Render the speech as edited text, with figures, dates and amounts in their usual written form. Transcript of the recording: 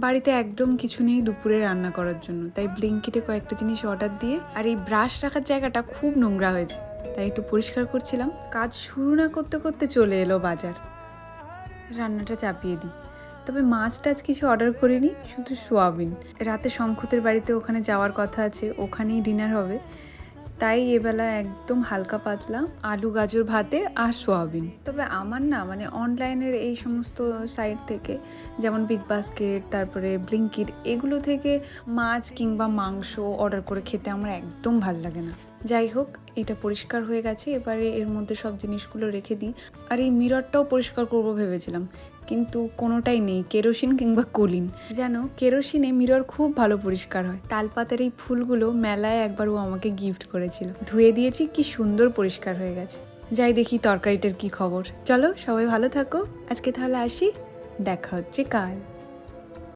বাড়িতে একদম কিছু নেই দুপুরে রান্না করার জন্য, তাই ব্লিঙ্কিটে কয়েকটা জিনিস অর্ডার দিয়ে, আর এই ব্রাশ রাখার জায়গাটা খুব নোংরা হয়েছে, তাই একটু পরিষ্কার করছিলাম। কাজ শুরু না করতে করতে চলে এলো বাজার। রান্নাটা চাপিয়ে দিই। তবে মাছ টাছ কিছু অর্ডার করিনি, শুধু সোয়াবিন। রাতে শঙ্খতের বাড়িতে ওখানে যাওয়ার কথা আছে, ওখানেই ডিনার হবে, তাই এবেলা একদম হালকা পাতলা আলু গাজর ভাতে আর সোয়াবিন। তবে আমার না অনলাইনের এই সমস্ত সাইট থেকে, যেমন বিগ বাস্কেট, তারপরে ব্লিঙ্কিট, এগুলো থেকে মাছ কিংবা মাংস অর্ডার করে খেতে আমার একদম ভাল লাগে না। যাই হোক, এটা পরিষ্কার হয়ে গেছে, এবারে এর মধ্যে সব জিনিসগুলো রেখে দিই। আর এই মিররটাও পরিষ্কার করবো ভেবেছিলাম, কিন্তু কোনোটাই নেই, কেরোসিন কিংবা কলিন। যেন কেরোসিনে মিরর খুব ভালো পরিষ্কার হয়। তালপাতার এই ফুলগুলো মেলায় একবার ও আমাকে গিফট করেছিল, ধুয়ে দিয়েছি, কি সুন্দর পরিষ্কার হয়ে গেছে। যাই দেখি তরকারিটার কি খবর। চলো, সবাই ভালো থাকো, আজকে তাহলে আসি, দেখা হচ্ছে কাল।